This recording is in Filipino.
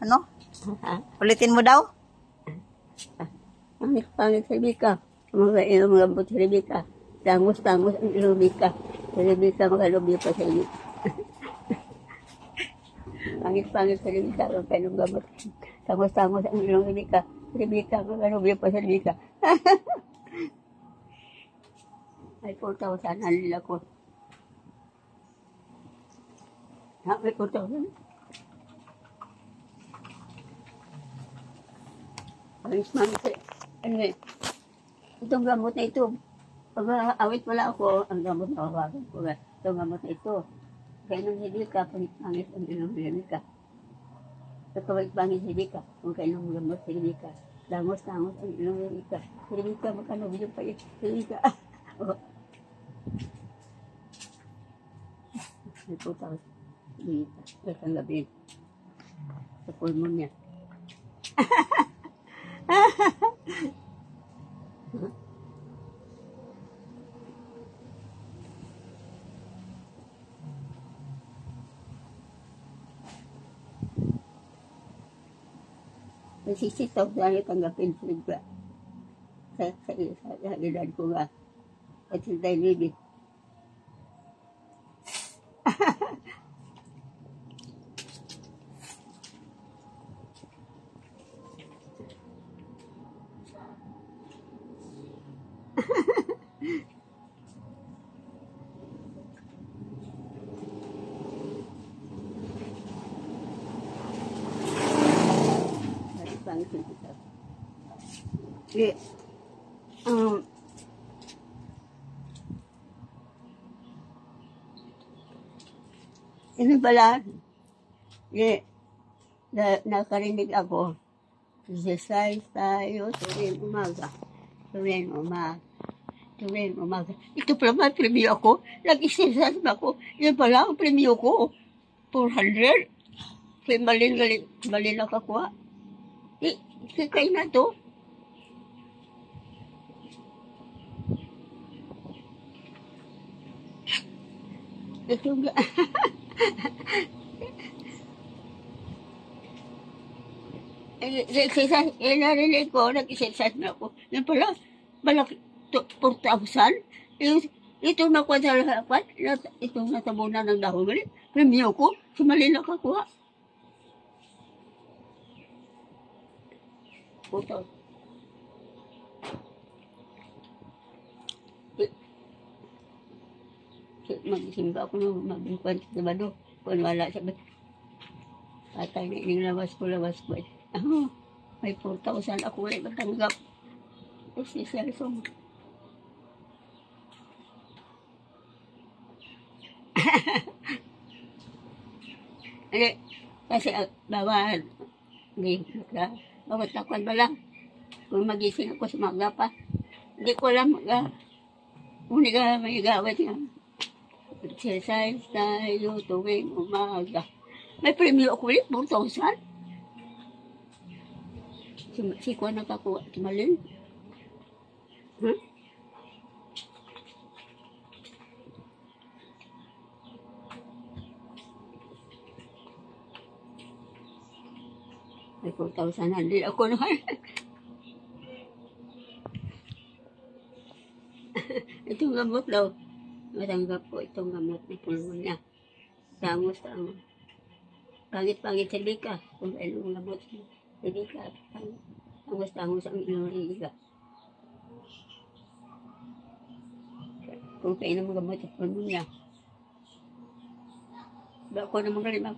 Ano? Ha? Ulitin mo daw? Pangit sa Rebecca. Mga inom lambot sa Rebecca. Tangos ang ilong Rebecca. Sa Rebecca makalubi pa sa iyo. Pangit sa Rebecca. Mga inom lambot. Tangos ang ilong Rebecca. Rebecca makalubi pa sa Rebecca. Ay, 4,000 halila ko. Ha, may 4,000? Alis mami sa... Ano eh? Itong gamot na ito. Pag awit wala ako, ang gamot na kawagan ko. Itong gamot na ito. Kaya nang hindi ka, pangit ang ilong hindi ka. Kapag pangit hindi ka, kung kaya nang gamot hindi ka. Dangos ang ilong hindi ka. Hindi ka, magkano yung pa hindi ka. Oh. May 4,000. Hindi ka. Kasang gabi. Sa pulmon niya. May 60,000 tayo tanggapin sa edad ko nga. At sa tayo Ano pala, nakarinig ako, exercise tayo tuwing umaga. Ito pala may premyo ako, nag-exercise ba ako, yun pala ang premyo ko, 400. Kaya mali nakakuha. Kaya na to. Ito nga. Narinig ko, nag-exercise na ako. Yan pala, malaki, 4,000. Ito na ko sa harapan, itong natabunan ng dahon ulit. Premyo ko, si mali nakakuha. 4,000. Magsimba ako nung mag-inkwan sa Sabado. Kung wala siya, patay na lawas ko. May 4,000 ako ulit matanggap. Si cellphone. Kasi bawal. Bawal takwan ba lang. Kung magising ako sa maga pa. Hindi ko alam kung hindi ka may gawin nga. Exercise tayo tuwing umaga. May premyo ako ulit, 4,000. Si Kuya nakakuha, si Malin. Huh? May 4,000 handil ako naman. Itong gamot daw. Matanggap ko itong gamot na pulmonya. Tangos. Pangit sa Rebecca. Kung anong gamot sa Rebecca. Tangos ang ilong Rebecca. Kung kailan mo gamot sa pulmonya. Ba ako naman rin